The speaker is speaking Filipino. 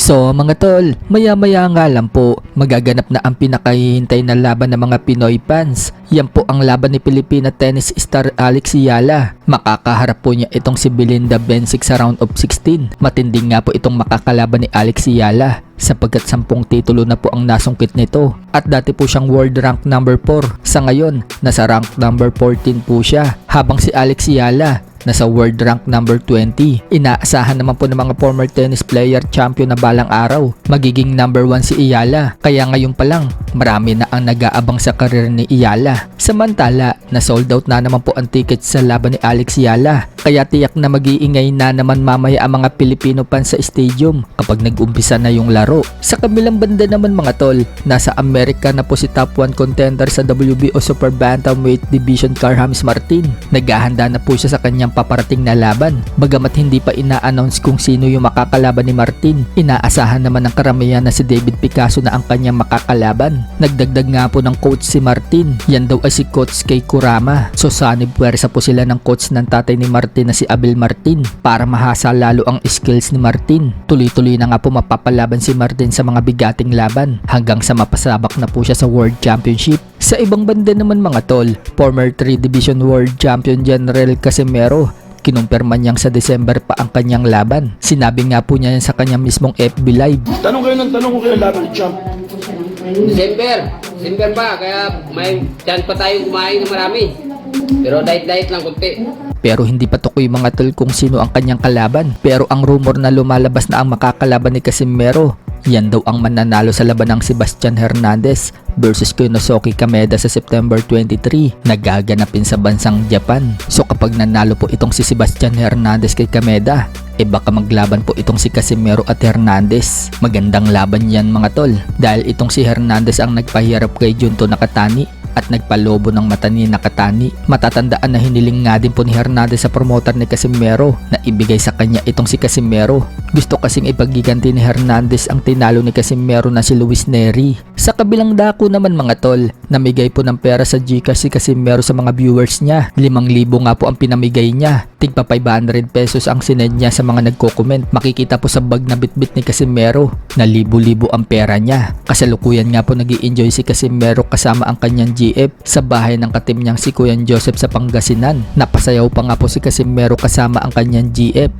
So mga tol, maya-maya nga lang po, magaganap na ang pinakahihintay na laban ng mga Pinoy fans. Yan po ang laban ni Pilipina tennis star Alex Yala. Makakaharap po niya itong si Belinda Bencic sa round of 16. Matinding nga po itong makakalaban ni Alex Yala sapagkat 10 titulo na po ang nasungkit nito. At dati po siyang world rank number 4. Sa ngayon, nasa rank number 14 po siya. Habang si Alex Yala nasa world rank number 20. Inaasahan naman po ng mga former tennis player champion na balang araw magiging number 1 si Iyala. Kaya ngayon pa lang, marami na ang nag-aabang sa karir ni Iyala. Samantala, na sold out na naman po ang tickets sa laban ni Alex Yala. Kaya tiyak na mag-iingay na naman mamaya ang mga Pilipino fans sa stadium kapag nag-umpisa na yung laro. Sa kabilang banda naman mga tol, nasa Amerika na po si top 1 contender sa WBO Super Bantamweight Division Carl-James Martin. Naghahanda na po siya sa kanyang paparating na laban. Bagamat hindi pa ina-announce kung sino yung makakalaban ni Martin, inaasahan naman ng karamihan na si David Picasso na ang kanyang makakalaban. Nagdagdag nga po ng coach si Martin. Yan daw ay si Coach Kei Kurama. So sanib puwersa po sila ng coach ng tatay ni Martin na si Abel Martin para mahasa lalo ang skills ni Martin. Tuloy-tuloy na nga po mapapalaban si Martin sa mga bigating laban hanggang sa mapasabak na po siya sa World Championship. Sa ibang banda naman mga tol, former 3 Division World Champion General Casimero, kinumpirma niyang sa December pa ang kanyang laban. Sinabi nga po niya yan sa kanyang mismong FB Live. Tanong kayo ng tanong ko kayo laban, champ. December pa, kaya may chance pa tayo kumain ng marami. Pero diet lang kunti. Pero hindi pa tukoy mga tol kung sino ang kanyang kalaban. Pero ang rumor na lumalabas na ang makakalaban ni Casimero, yan daw ang mananalo sa laban ng Sebastian Hernandez versus Konosuke Kameda sa September 23 na gaganapin sa bansang Japan. So kapag nanalo po itong si Sebastian Hernandez kay Kameda, baka maglaban po itong si Casimero at Hernandez. Magandang laban yan mga tol dahil itong si Hernandez ang nagpahirap kay Junto Nakatani at nagpalobo ng mata ni Nakatani. Matatandaan na hiniling nga din po ni Hernandez sa promoter ni Casimero na ibigay sa kanya itong si Casimero. Gusto kasing ipagiganti ni Hernandez ang tinalo ni Casimero na si Luis Neri. Sa kabilang dako naman mga tol, namigay po ng pera sa Gcash si Casimero sa mga viewers niya. 5,000 nga po ang pinamigay niya. Tigpa 500 pesos ang sinend niya sa mga nagko-comment. Makikita po sa bag na bitbit ni Casimero na libo-libo ang pera niya. Kasalukuyan nga po nag-i-enjoy si Casimero kasama ang kanyang GF sa bahay ng katim niyang si Kuya Joseph sa Pangasinan. Napasayaw pa nga po si Casimero kasama ang kanyang GF.